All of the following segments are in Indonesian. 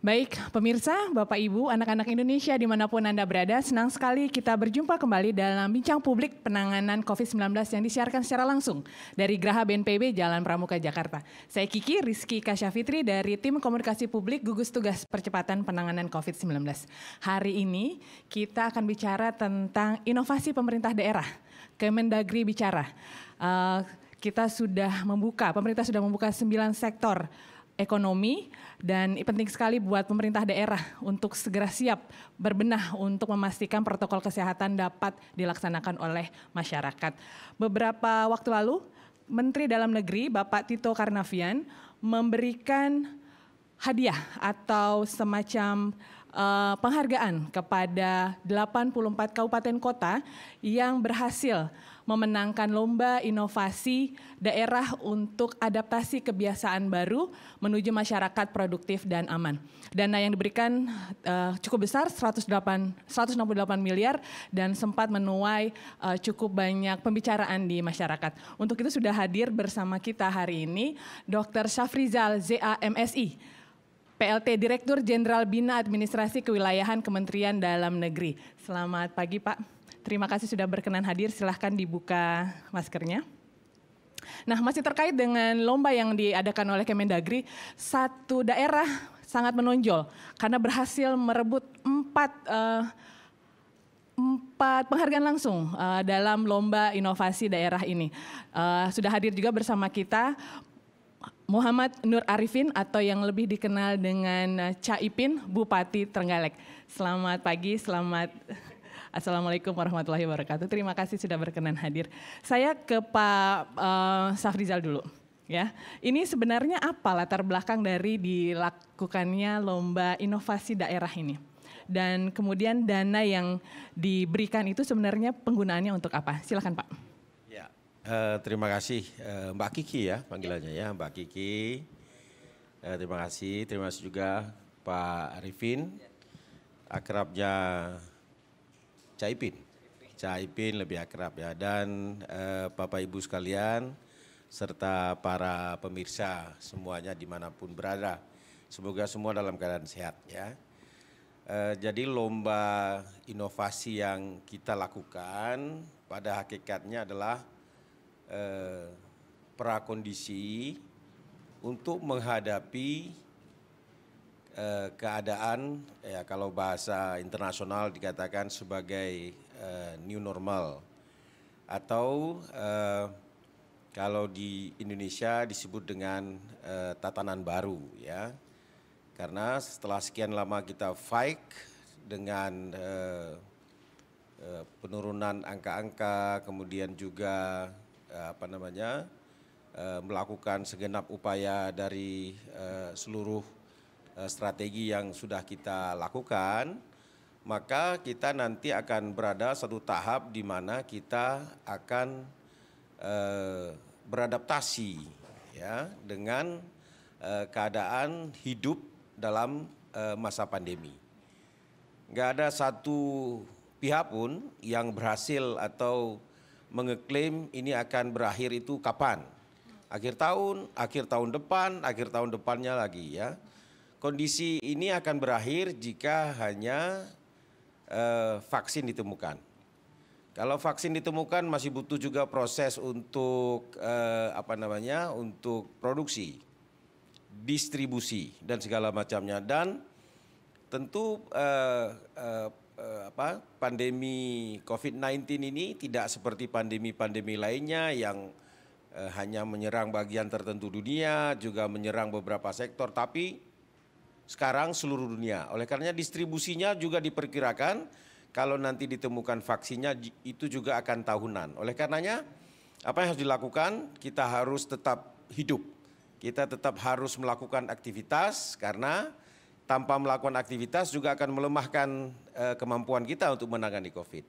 Baik, pemirsa, Bapak Ibu, anak-anak Indonesia dimanapun Anda berada, senang sekali kita berjumpa kembali dalam Bincang Publik Penanganan COVID-19 yang disiarkan secara langsung dari Geraha BNPB Jalan Pramuka, Jakarta. Saya Kiki Rizky Kasyafitri dari Tim Komunikasi Publik Gugus Tugas Percepatan Penanganan COVID-19. Hari ini kita akan bicara tentang inovasi pemerintah daerah, Kemendagri bicara. Pemerintah sudah membuka 9 sektor ekonomi dan penting sekali buat pemerintah daerah untuk segera siap berbenah untuk memastikan protokol kesehatan dapat dilaksanakan oleh masyarakat. Beberapa waktu lalu, Menteri Dalam Negeri Bapak Tito Karnavian memberikan hadiah atau semacam penghargaan kepada 84 kabupaten kota yang berhasil memenangkan lomba inovasi daerah untuk adaptasi kebiasaan baru menuju masyarakat produktif dan aman. Dana yang diberikan cukup besar, 168 miliar dan sempat menuai cukup banyak pembicaraan di masyarakat. Untuk itu sudah hadir bersama kita hari ini Dr. Syafrizal ZA MSI, PLT Direktur Jenderal Bina Administrasi Kewilayahan Kementerian Dalam Negeri. Selamat pagi Pak. Terima kasih sudah berkenan hadir, silahkan dibuka maskernya. Nah, masih terkait dengan lomba yang diadakan oleh Kemendagri, satu daerah sangat menonjol karena berhasil merebut 4 penghargaan langsung dalam lomba inovasi daerah ini. Sudah hadir juga bersama kita Muhammad Nur Arifin atau yang lebih dikenal dengan Caipin, Bupati Trenggalek. Selamat pagi, Assalamualaikum warahmatullahi wabarakatuh. Terima kasih sudah berkenan hadir. Saya ke Pak Syafrizal dulu. Ya, ini sebenarnya apa latar belakang dari dilakukannya lomba inovasi daerah ini? Dan kemudian dana yang diberikan itu sebenarnya penggunaannya untuk apa? Silakan Pak. Ya, terima kasih Mbak Kiki ya panggilannya ya, Mbak Kiki. Terima kasih juga Pak Arifin, akrabnya Caipin lebih akrab ya, dan Bapak Ibu sekalian serta para pemirsa semuanya dimanapun berada. Semoga semua dalam keadaan sehat ya. Jadi lomba inovasi yang kita lakukan pada hakikatnya adalah prakondisi untuk menghadapi keadaan ya, kalau bahasa internasional dikatakan sebagai new normal atau kalau di Indonesia disebut dengan tatanan baru ya, karena setelah sekian lama kita fight dengan penurunan angka-angka, kemudian juga melakukan segenap upaya dari seluruh strategi yang sudah kita lakukan, maka kita nanti akan berada satu tahap di mana kita akan beradaptasi ya dengan keadaan hidup dalam masa pandemi. Nggak ada satu pihak pun yang berhasil atau mengeklaim ini akan berakhir itu kapan. Akhir tahun depan, akhir tahun depannya lagi ya. Kondisi ini akan berakhir jika hanya vaksin ditemukan. Kalau vaksin ditemukan masih butuh juga proses untuk untuk produksi, distribusi dan segala macamnya. Dan tentu pandemi COVID-19 ini tidak seperti pandemi-pandemi lainnya yang hanya menyerang bagian tertentu dunia, juga menyerang beberapa sektor, tapi sekarang seluruh dunia. Oleh karenanya distribusinya juga diperkirakan kalau nanti ditemukan vaksinnya itu juga akan tahunan. Oleh karenanya apa yang harus dilakukan? Kita harus tetap hidup. Kita tetap harus melakukan aktivitas karena tanpa melakukan aktivitas juga akan melemahkan kemampuan kita untuk menangani COVID.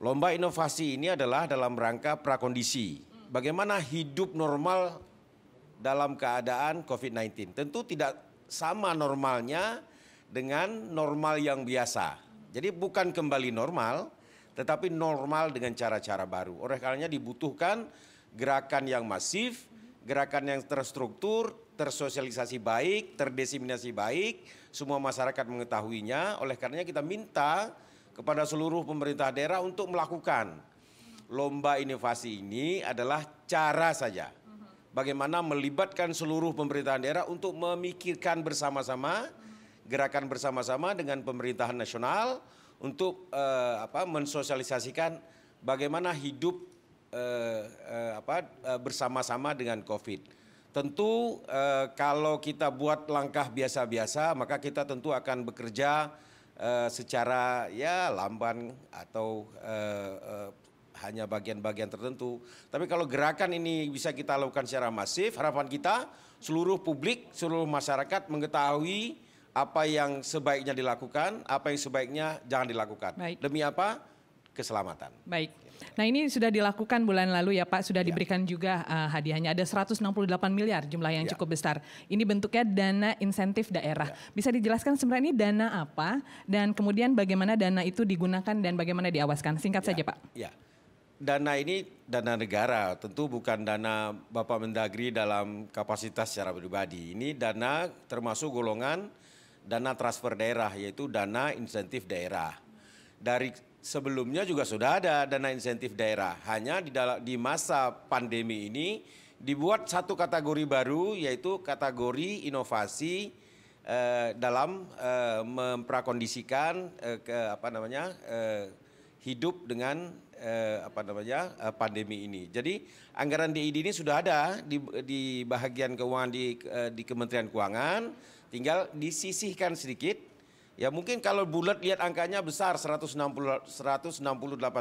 Lomba inovasi ini adalah dalam rangka prakondisi. Bagaimana hidup normal dalam keadaan COVID-19. Tentu tidak sama normalnya dengan normal yang biasa. Jadi bukan kembali normal, tetapi normal dengan cara-cara baru. Oleh karenanya dibutuhkan gerakan yang masif, gerakan yang terstruktur, tersosialisasi baik, terdiseminasi baik, semua masyarakat mengetahuinya. Oleh karenanya kita minta kepada seluruh pemerintah daerah untuk melakukan lomba inovasi ini adalah cara saja. Bagaimana melibatkan seluruh pemerintahan daerah untuk memikirkan bersama-sama, gerakan bersama-sama dengan pemerintahan nasional untuk mensosialisasikan bagaimana hidup bersama-sama dengan COVID. Tentu kalau kita buat langkah biasa-biasa, maka kita tentu akan bekerja secara ya lamban atau hanya bagian-bagian tertentu. Tapi kalau gerakan ini bisa kita lakukan secara masif, harapan kita seluruh publik, seluruh masyarakat mengetahui apa yang sebaiknya dilakukan, apa yang sebaiknya jangan dilakukan. Baik. Demi apa? Keselamatan. Baik. Nah ini sudah dilakukan bulan lalu ya Pak, sudah diberikan juga hadiahnya, ada 168 miliar jumlah yang cukup besar. Ini bentuknya dana insentif daerah. Bisa dijelaskan sebenarnya ini dana apa dan kemudian bagaimana dana itu digunakan dan bagaimana diawaskan? Singkat saja Pak. Ya. Dana ini dana negara, tentu bukan dana Bapak Mendagri dalam kapasitas secara pribadi. Ini dana termasuk golongan dana transfer daerah, yaitu dana insentif daerah. Dari sebelumnya juga sudah ada dana insentif daerah, hanya di masa pandemi ini dibuat satu kategori baru, yaitu kategori inovasi dalam memprakondisikan hidup dengan pandemi ini. Jadi anggaran DID ini sudah ada di bahagian keuangan di Kementerian Keuangan, tinggal disisihkan sedikit. Ya mungkin kalau bulat lihat angkanya besar 168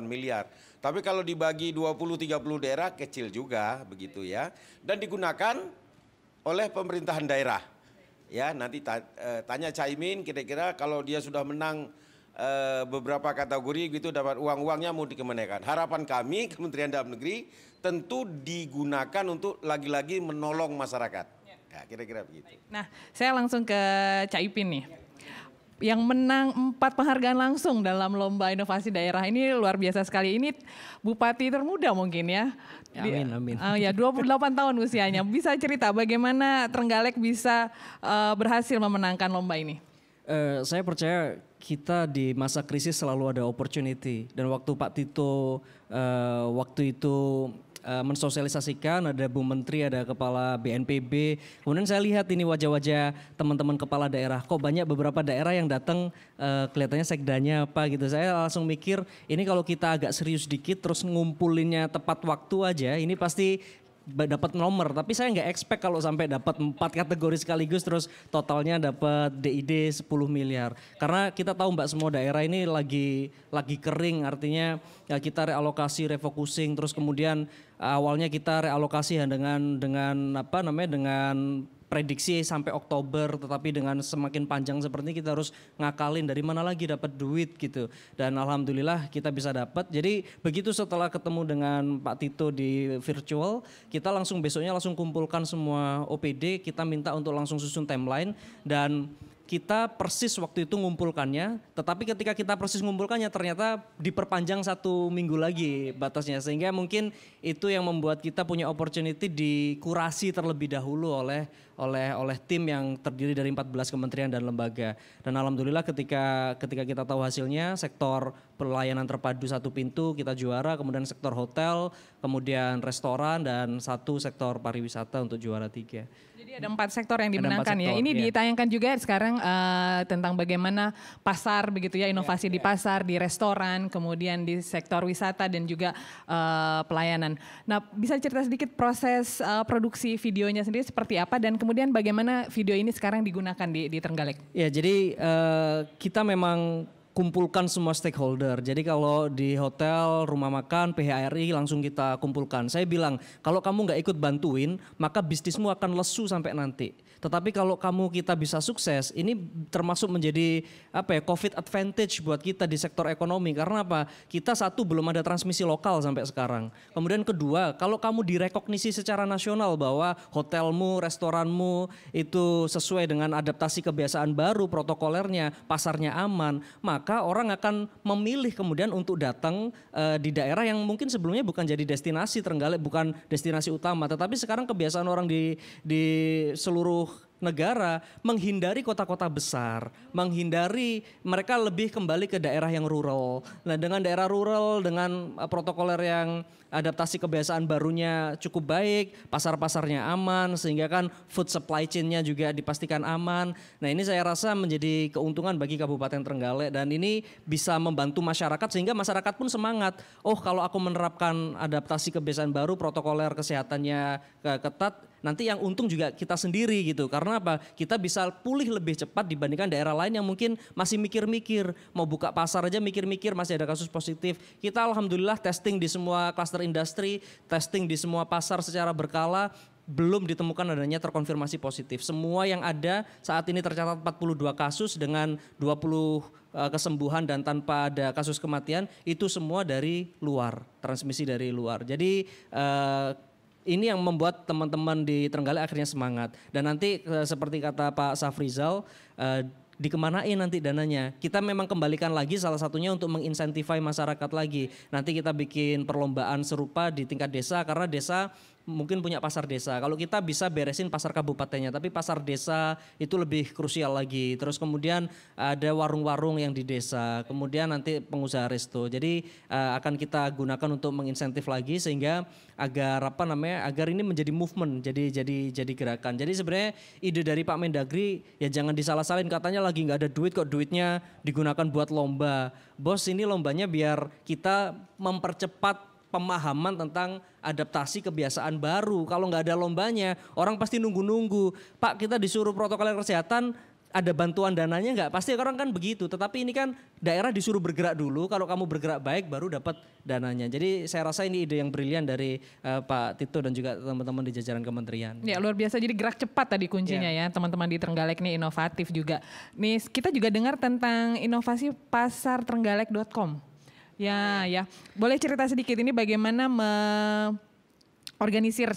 miliar. Tapi kalau dibagi 20-30 daerah kecil juga begitu ya. Dan digunakan oleh pemerintahan daerah. Ya nanti tanya Caimin kira-kira kalau dia sudah menang beberapa kategori gitu dapat uangnya mau dikemenangkan. Harapan kami Kementerian Dalam Negeri tentu digunakan untuk lagi-lagi menolong masyarakat. Ya, kira-kira begitu. Nah saya langsung ke Cak Ipin nih. Yang menang 4 penghargaan langsung dalam lomba inovasi daerah ini luar biasa sekali. Ini bupati termuda mungkin ya. Amin, amin. Ya 28 tahun usianya. Bisa cerita bagaimana Trenggalek bisa berhasil memenangkan lomba ini? Saya percaya kita di masa krisis selalu ada opportunity. Dan waktu Pak Tito waktu itu mensosialisasikan, ada Bu Menteri, ada Kepala BNPB. Kemudian saya lihat ini wajah-wajah teman-teman kepala daerah. Kok banyak beberapa daerah yang datang kelihatannya sekdanya apa gitu. Saya langsung mikir ini kalau kita agak serius dikit terus ngumpulinnya tepat waktu aja, ini pasti dapat nomor. Tapi saya nggak expect kalau sampai dapat 4 kategori sekaligus terus totalnya dapat DID 10 miliar. Karena kita tahu Mbak semua daerah ini lagi kering, artinya ya kita realokasi, refocusing, terus kemudian awalnya kita realokasi ya dengan prediksi sampai Oktober, tetapi dengan semakin panjang seperti ini kita harus ngakalin dari mana lagi dapat duit gitu. Dan alhamdulillah kita bisa dapat. Jadi begitu setelah ketemu dengan Pak Tito di virtual, kita langsung besoknya langsung kumpulkan semua OPD, kita minta untuk langsung susun timeline dan kita persis waktu itu ngumpulkannya, tetapi ketika kita persis ngumpulkannya ternyata diperpanjang 1 minggu lagi batasnya, sehingga mungkin itu yang membuat kita punya opportunity dikurasi terlebih dahulu oleh tim yang terdiri dari 14 kementerian dan lembaga. Dan alhamdulillah ketika kita tahu hasilnya, sektor pelayanan terpadu 1 pintu kita juara, kemudian sektor hotel, kemudian restoran dan 1 sektor pariwisata untuk juara 3. Jadi ada 4 sektor yang dimenangkan ya. Ini ditayangkan juga sekarang tentang bagaimana pasar begitu ya, inovasi di pasar, di restoran, kemudian di sektor wisata dan juga pelayanan. Nah, bisa cerita sedikit proses produksi videonya sendiri seperti apa dan kemudian bagaimana video ini sekarang digunakan di Trenggalek? Ya, jadi kita memang kumpulkan semua stakeholder. Jadi kalau di hotel, rumah makan, PHRI langsung kita kumpulkan. Saya bilang, kalau kamu nggak ikut bantuin, maka bisnismu akan lesu sampai nanti. Tetapi kalau kita bisa sukses, ini termasuk menjadi COVID advantage buat kita di sektor ekonomi. Karena apa? Kita satu, belum ada transmisi lokal sampai sekarang. Kemudian kedua, kalau kamu direkognisi secara nasional bahwa hotelmu, restoranmu itu sesuai dengan adaptasi kebiasaan baru, protokolernya, pasarnya aman, maka orang akan memilih kemudian untuk datang di daerah yang mungkin sebelumnya bukan jadi destinasi Trenggalek, bukan destinasi utama, tetapi sekarang kebiasaan orang di seluruh negara menghindari kota-kota besar, mereka lebih kembali ke daerah yang rural. Nah, dengan daerah rural, dengan protokoler yang adaptasi kebiasaan barunya cukup baik, pasar-pasarnya aman, sehingga kan food supply chain-nya juga dipastikan aman. Nah, ini saya rasa menjadi keuntungan bagi Kabupaten Trenggalek, dan ini bisa membantu masyarakat sehingga masyarakat pun semangat. Oh, kalau aku menerapkan adaptasi kebiasaan baru, protokoler kesehatannya ketat, nanti yang untung juga kita sendiri gitu. Karena apa? Kita bisa pulih lebih cepat dibandingkan daerah lain yang mungkin masih mikir-mikir. Mau buka pasar aja mikir-mikir, masih ada kasus positif. Kita alhamdulillah testing di semua klaster industri, testing di semua pasar secara berkala, belum ditemukan adanya terkonfirmasi positif. Semua yang ada saat ini tercatat 42 kasus dengan 20 kesembuhan dan tanpa ada kasus kematian, itu semua dari luar, transmisi dari luar. Jadi ini yang membuat teman-teman di Trenggalek akhirnya semangat. Dan nanti seperti kata Pak Safrizal, dikemanain nanti dananya. Kita memang kembalikan lagi salah satunya untuk menginsentifai masyarakat lagi. Nanti kita bikin perlombaan serupa di tingkat desa, karena desa mungkin punya pasar desa. Kalau kita bisa beresin pasar kabupatennya, tapi pasar desa itu lebih krusial lagi. Terus kemudian ada warung-warung yang di desa, kemudian nanti pengusaha resto. Jadi akan kita gunakan untuk menginsentif lagi sehingga agar ini menjadi movement, jadi gerakan. Jadi sebenarnya ide dari Pak Mendagri ya jangan disalah-salahin, katanya lagi nggak ada duit kok, duitnya digunakan buat lomba. Bos, ini lombanya biar kita mempercepat pemahaman tentang adaptasi kebiasaan baru. Kalau nggak ada lombanya, orang pasti nunggu-nunggu. Pak, kita disuruh protokol kesehatan, ada bantuan dananya nggak? Pasti orang kan begitu. Tetapi ini kan daerah disuruh bergerak dulu. Kalau kamu bergerak baik, baru dapat dananya. Jadi saya rasa ini ide yang brilian dari Pak Tito dan juga teman-teman di jajaran kementerian. Ya, luar biasa. Jadi gerak cepat tadi kuncinya ya. Teman-teman di Trenggalek nih inovatif juga. Nih kita juga dengar tentang inovasi pasartrenggalek.com. Ya. Boleh cerita sedikit ini bagaimana organisir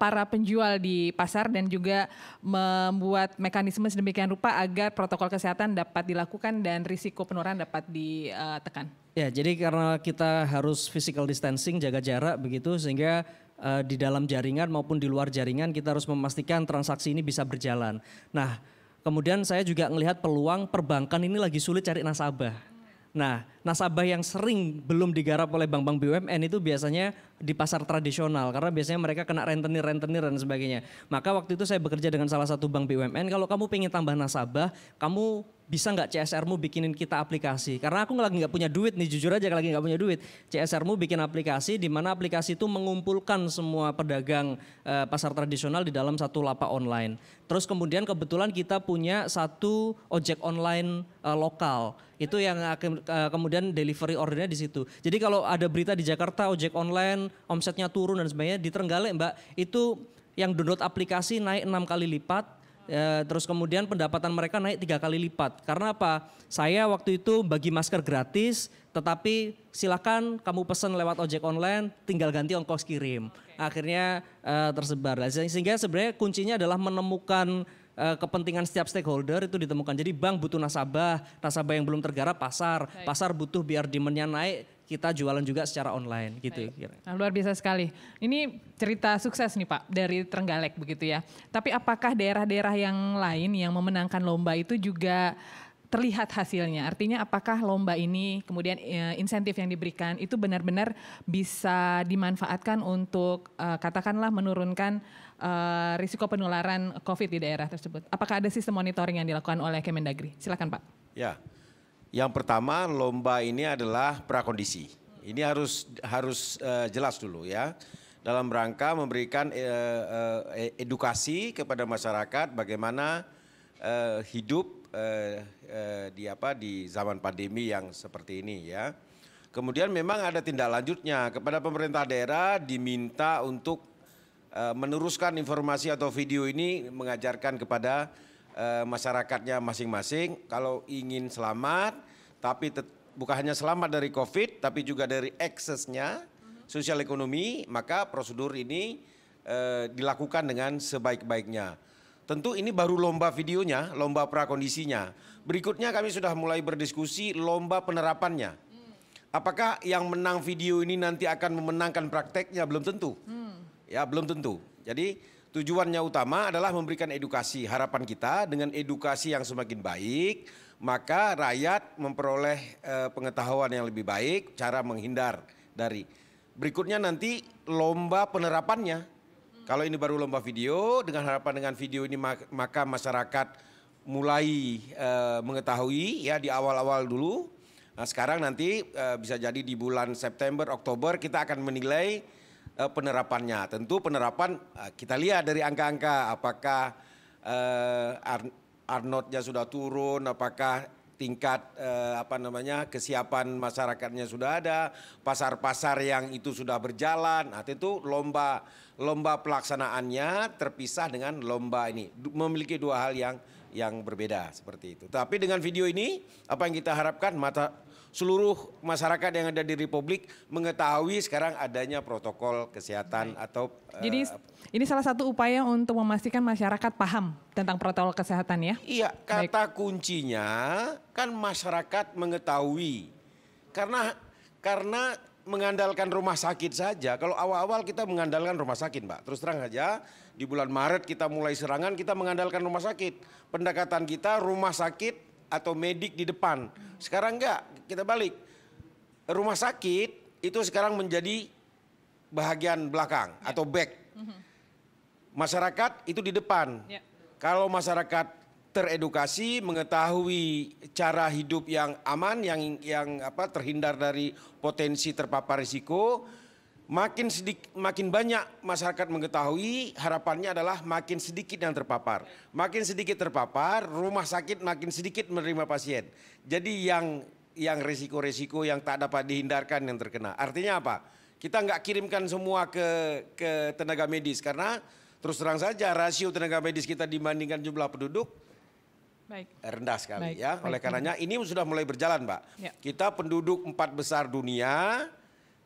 para penjual di pasar dan juga membuat mekanisme sedemikian rupa agar protokol kesehatan dapat dilakukan dan risiko penularan dapat ditekan. Ya, jadi karena kita harus physical distancing, jaga jarak begitu, sehingga di dalam jaringan maupun di luar jaringan kita harus memastikan transaksi ini bisa berjalan. Nah, kemudian saya juga melihat peluang perbankan ini lagi sulit cari nasabah. Nah, nasabah yang sering belum digarap oleh bank-bank BUMN itu biasanya di pasar tradisional, karena biasanya mereka kena rentenir dan sebagainya. Maka waktu itu saya bekerja dengan salah satu bank BUMN, kalau kamu pengen tambah nasabah, kamu bisa nggak CSR-mu bikinin kita aplikasi? Karena aku lagi nggak punya duit nih, jujur aja lagi nggak punya duit. CSR-mu bikin aplikasi, di mana aplikasi itu mengumpulkan semua pedagang pasar tradisional di dalam satu lapak online. Terus kemudian kebetulan kita punya satu ojek online lokal. Itu yang kemudian delivery ordernya di situ. Jadi kalau ada berita di Jakarta ojek online omsetnya turun dan sebagainya, di Trenggalek Mbak itu yang download aplikasi naik 6 kali lipat. Terus kemudian pendapatan mereka naik 3 kali lipat. Karena apa? Saya waktu itu bagi masker gratis, tetapi silakan kamu pesan lewat ojek online, tinggal ganti ongkos kirim. Akhirnya tersebar. Sehingga sebenarnya kuncinya adalah menemukan kepentingan setiap stakeholder itu ditemukan. Jadi bank butuh nasabah yang belum tergarap pasar butuh biar demand-nya naik, kita jualan juga secara online gitu. Nah, luar biasa sekali. Ini cerita sukses nih Pak dari Trenggalek begitu ya. Tapi apakah daerah-daerah yang lain yang memenangkan lomba itu juga terlihat hasilnya? Artinya apakah lomba ini kemudian insentif yang diberikan itu benar-benar bisa dimanfaatkan untuk katakanlah menurunkan risiko penularan COVID di daerah tersebut? Apakah ada sistem monitoring yang dilakukan oleh Kemendagri? Silakan Pak. Ya. Yang pertama, lomba ini adalah prakondisi. Ini harus jelas dulu ya. Dalam rangka memberikan edukasi kepada masyarakat bagaimana hidup di zaman pandemi yang seperti ini ya. Kemudian memang ada tindak lanjutnya kepada pemerintah daerah diminta untuk meneruskan informasi atau video ini mengajarkan kepada masyarakatnya masing-masing kalau ingin selamat, tapi bukan hanya selamat dari COVID, tapi juga dari eksesnya sosial ekonomi, maka prosedur ini dilakukan dengan sebaik-baiknya. Tentu ini baru lomba videonya, lomba prakondisinya. Berikutnya kami sudah mulai berdiskusi lomba penerapannya. Apakah yang menang video ini nanti akan memenangkan prakteknya? Belum tentu. Ya, belum tentu. Jadi tujuannya utama adalah memberikan edukasi. Harapan kita dengan edukasi yang semakin baik, maka rakyat memperoleh pengetahuan yang lebih baik, cara menghindar dari. Berikutnya nanti lomba penerapannya. Kalau ini baru lomba video, dengan harapan dengan video ini maka masyarakat mulai mengetahui ya di awal-awal dulu. Nah sekarang nanti bisa jadi di bulan September, Oktober kita akan menilai penerapannya. Tentu penerapan kita lihat dari angka-angka apakah Arnoldnya sudah turun, apakah tingkat kesiapan masyarakatnya sudah ada, pasar-pasar yang itu sudah berjalan. Nah tentu lomba pelaksanaannya terpisah dengan lomba ini, memiliki dua hal yang berbeda seperti itu. Tapi dengan video ini apa yang kita harapkan seluruh masyarakat yang ada di Republik mengetahui sekarang adanya protokol kesehatan atau jadi ini salah satu upaya untuk memastikan masyarakat paham tentang protokol kesehatan ya. Iya, kata kuncinya kan masyarakat mengetahui. Karena mengandalkan rumah sakit saja. Kalau awal-awal kita mengandalkan rumah sakit, Mbak. Terus terang aja di bulan Maret kita mulai serangan, kita mengandalkan rumah sakit. Pendekatan kita rumah sakit atau medik di depan. Sekarang enggak, kita balik. Rumah sakit itu sekarang menjadi bahagian belakang atau back. Masyarakat itu di depan. Kalau masyarakat teredukasi, mengetahui cara hidup yang aman, yang terhindar dari potensi terpapar risiko, makin banyak masyarakat mengetahui, harapannya adalah makin sedikit yang terpapar. Makin sedikit terpapar, rumah sakit makin sedikit menerima pasien. Jadi yang resiko-resiko yang tak dapat dihindarkan yang terkena. Artinya apa? Kita nggak kirimkan semua ke tenaga medis karena terus terang saja rasio tenaga medis kita dibandingkan jumlah penduduk rendah sekali ya. Oleh karenanya ini sudah mulai berjalan, Mbak. Kita penduduk 4 besar dunia.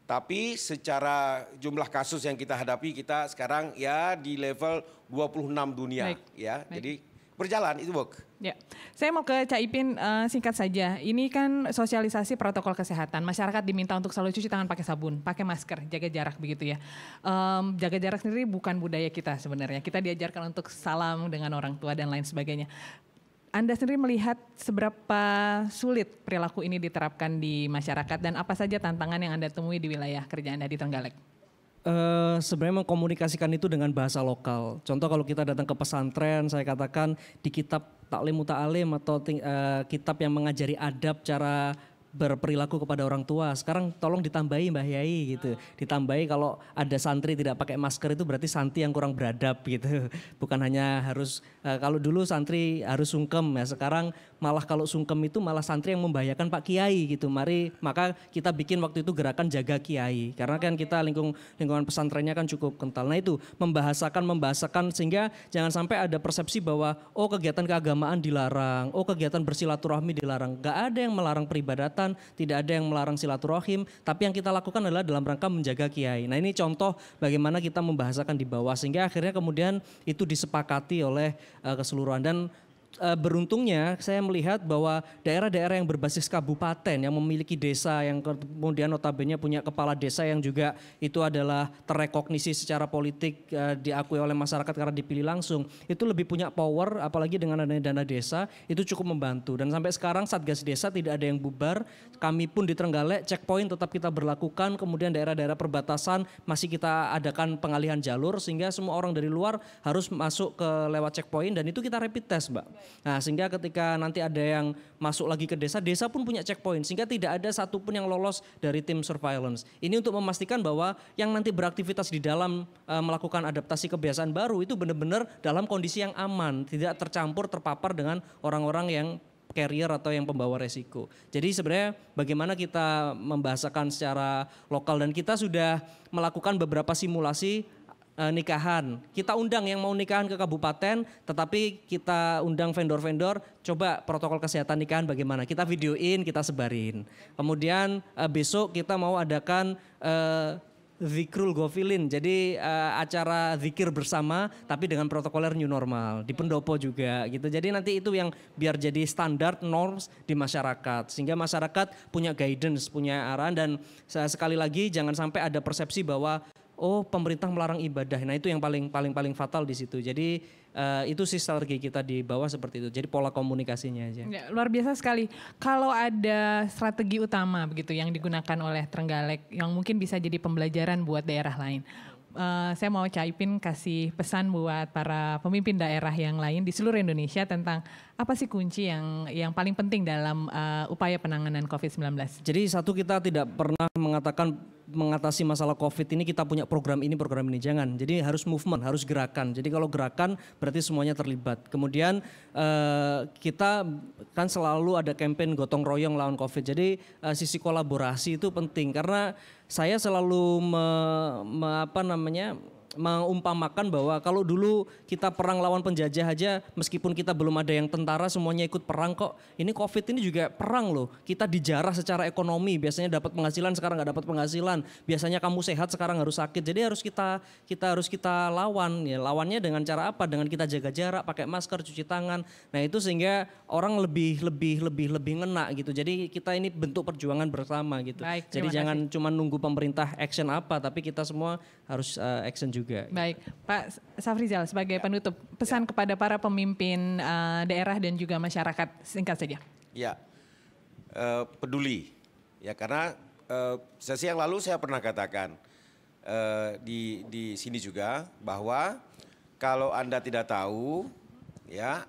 Tapi secara jumlah kasus yang kita hadapi kita sekarang ya di level 26 dunia ya. Jadi berjalan itu work. Ya. Saya mau ke Cak Ipin singkat saja. Ini kan sosialisasi protokol kesehatan. Masyarakat diminta untuk selalu cuci tangan pakai sabun, pakai masker, jaga jarak begitu ya. Jaga jarak sendiri bukan budaya kita sebenarnya. Kita diajarkan untuk salam dengan orang tua dan lain sebagainya. Anda sendiri melihat seberapa sulit perilaku ini diterapkan di masyarakat dan apa saja tantangan yang Anda temui di wilayah kerja Anda di Trenggalek? Sebenarnya mengkomunikasikan itu dengan bahasa lokal. Contoh kalau kita datang ke pesantren, saya katakan di kitab Taklim Muta'alim atau kitab yang mengajari adab cara berperilaku kepada orang tua. Sekarang tolong ditambahi Mbah Yai gitu. Ditambahi kalau ada santri tidak pakai masker itu berarti santri yang kurang beradab gitu. Bukan hanya harus kalau dulu santri harus sungkem ya, sekarang malah kalau sungkem itu malah santri yang membahayakan Pak Kiai gitu. Maka kita bikin waktu itu gerakan jaga Kiai. Karena kan kita lingkungan pesantrennya kan cukup kental. Nah itu membahasakan sehingga jangan sampai ada persepsi bahwa oh kegiatan keagamaan dilarang, oh kegiatan bersilaturahmi dilarang. Gak ada yang melarang peribadatan, tidak ada yang melarang silaturahim, tapi yang kita lakukan adalah dalam rangka menjaga kiai. Nah ini contoh bagaimana kita membahasakan di bawah sehingga akhirnya kemudian itu disepakati oleh keseluruhan. Dan beruntungnya saya melihat bahwa daerah-daerah yang berbasis kabupaten yang memiliki desa yang kemudian notabene punya kepala desa yang juga itu adalah terrekognisi secara politik diakui oleh masyarakat karena dipilih langsung, itu lebih punya power, apalagi dengan adanya dana desa itu cukup membantu. Dan sampai sekarang Satgas Desa tidak ada yang bubar, kami pun di Trenggalek checkpoint tetap kita berlakukan, kemudian daerah-daerah perbatasan masih kita adakan pengalihan jalur sehingga semua orang dari luar harus masuk ke lewat checkpoint dan itu kita rapid test, Mbak. Nah sehingga ketika nanti ada yang masuk lagi ke desa, desa pun punya checkpoint sehingga tidak ada satupun yang lolos dari tim surveillance. Ini untuk memastikan bahwa yang nanti beraktivitas di dalam melakukan adaptasi kebiasaan baru itu benar-benar dalam kondisi yang aman, tidak tercampur terpapar dengan orang-orang yang carrier atau yang pembawa resiko. Jadi sebenarnya bagaimana kita membahasakan secara lokal dan kita sudah melakukan beberapa simulasi nikahan. Kita undang yang mau nikahan ke kabupaten, tetapi kita undang vendor-vendor, coba protokol kesehatan nikahan bagaimana. Kita videoin, kita sebarin. Kemudian besok kita mau adakan Zikrul Gofilin, jadi acara zikir bersama tapi dengan protokoler new normal di pendopo juga gitu. Jadi nanti itu yang biar jadi standar norms di masyarakat sehingga masyarakat punya guidance, punya arahan dan sekali lagi jangan sampai ada persepsi bahwa oh pemerintah melarang ibadah. Nah itu yang paling fatal di situ. Jadi itu sih strategi kita di bawah seperti itu. Jadi pola komunikasinya aja. Ya, luar biasa sekali. Kalau ada strategi utama begitu yang digunakan oleh Trenggalek yang mungkin bisa jadi pembelajaran buat daerah lain. Saya mau Cak Ipin kasih pesan buat para pemimpin daerah yang lain di seluruh Indonesia tentang apa sih kunci yang paling penting dalam upaya penanganan COVID-19. Jadi satu, kita tidak pernah mengatakan mengatasi masalah COVID ini kita punya program ini, jangan. Jadi harus movement, harus gerakan. Jadi kalau gerakan berarti semuanya terlibat. Kemudian kita kan selalu ada campaign gotong royong lawan COVID. Jadi sisi kolaborasi itu penting karena saya selalu mengumpamakan bahwa kalau dulu kita perang lawan penjajah aja meskipun kita belum ada yang tentara semuanya ikut perang kok. Ini COVID ini juga perang loh. Kita dijarah secara ekonomi, biasanya dapat penghasilan sekarang nggak dapat penghasilan. Biasanya kamu sehat sekarang harus sakit. Jadi harus kita lawan ya. Lawannya dengan cara apa? Dengan kita jaga jarak, pakai masker, cuci tangan. Nah, itu sehingga orang lebih ngena gitu. Jadi kita ini bentuk perjuangan bersama gitu. Baik, jadi jangan cuma nunggu pemerintah action apa, tapi kita semua harus action juga. Baik, Pak Safrizal sebagai penutup pesan kepada para pemimpin daerah dan juga masyarakat singkat saja. Ya, peduli. Ya karena sesi yang lalu saya pernah katakan di sini juga bahwa kalau Anda tidak tahu, ya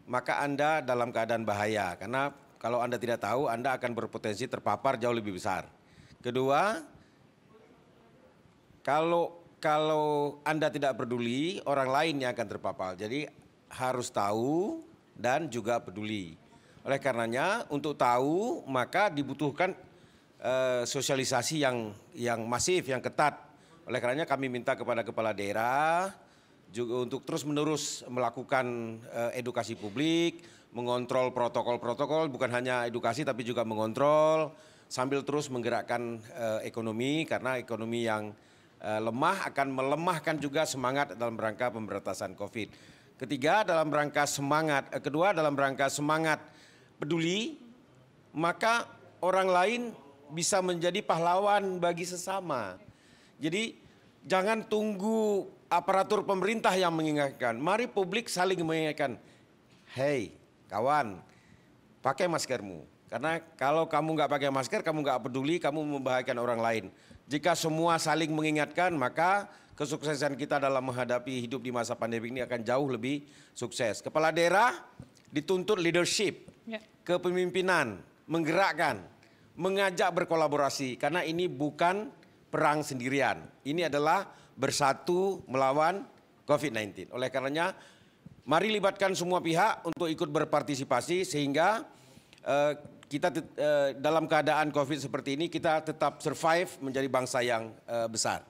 maka Anda dalam keadaan bahaya. Karena kalau Anda tidak tahu, Anda akan berpotensi terpapar jauh lebih besar. Kedua, kalau Anda tidak peduli, orang lain yang akan terpapar. Jadi harus tahu dan juga peduli. Oleh karenanya untuk tahu maka dibutuhkan sosialisasi yang masif, yang ketat. Oleh karenanya kami minta kepada kepala daerah juga untuk terus-menerus melakukan edukasi publik, mengontrol protokol-protokol, bukan hanya edukasi tapi juga mengontrol sambil terus menggerakkan ekonomi karena ekonomi yang lemah akan melemahkan juga semangat dalam rangka pemberantasan COVID. Kedua dalam rangka semangat peduli, maka orang lain bisa menjadi pahlawan bagi sesama. Jadi jangan tunggu aparatur pemerintah yang mengingatkan. Mari publik saling mengingatkan. Hei kawan, pakai maskermu. Karena kalau kamu nggak pakai masker, kamu nggak peduli, kamu membahayakan orang lain. Jika semua saling mengingatkan, maka kesuksesan kita dalam menghadapi hidup di masa pandemi ini akan jauh lebih sukses. Kepala daerah dituntut leadership, kepemimpinan, menggerakkan, mengajak berkolaborasi. Karena ini bukan perang sendirian. Ini adalah bersatu melawan COVID-19. Oleh karenanya, mari libatkan semua pihak untuk ikut berpartisipasi sehingga kita dalam keadaan COVID seperti ini kita tetap survive menjadi bangsa yang besar.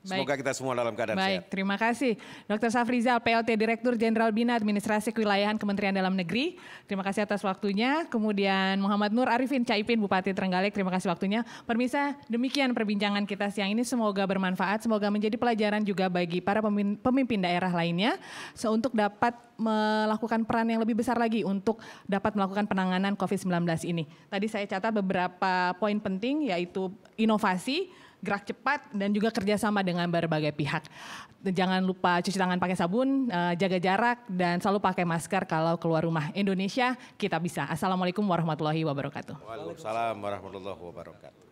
Semoga kita semua dalam keadaan sehat. Baik, terima kasih. Dr. Safrizal, PLT Direktur Jenderal Bina Administrasi Kewilayahan Kementerian Dalam Negeri. Terima kasih atas waktunya. Kemudian Muhammad Nur Arifin Cak Ipin, Bupati Trenggalek. Terima kasih waktunya. Pemirsa, demikian perbincangan kita siang ini. Semoga bermanfaat, semoga menjadi pelajaran juga bagi para pemimpin daerah lainnya. Untuk dapat melakukan peran yang lebih besar lagi untuk dapat melakukan penanganan COVID-19 ini. Tadi saya catat beberapa poin penting yaitu inovasi, gerak cepat, dan juga kerjasama dengan berbagai pihak. Jangan lupa cuci tangan pakai sabun, jaga jarak, dan selalu pakai masker kalau keluar rumah. Indonesia, kita bisa. Assalamualaikum warahmatullahi wabarakatuh. Waalaikumsalam warahmatullahi wabarakatuh.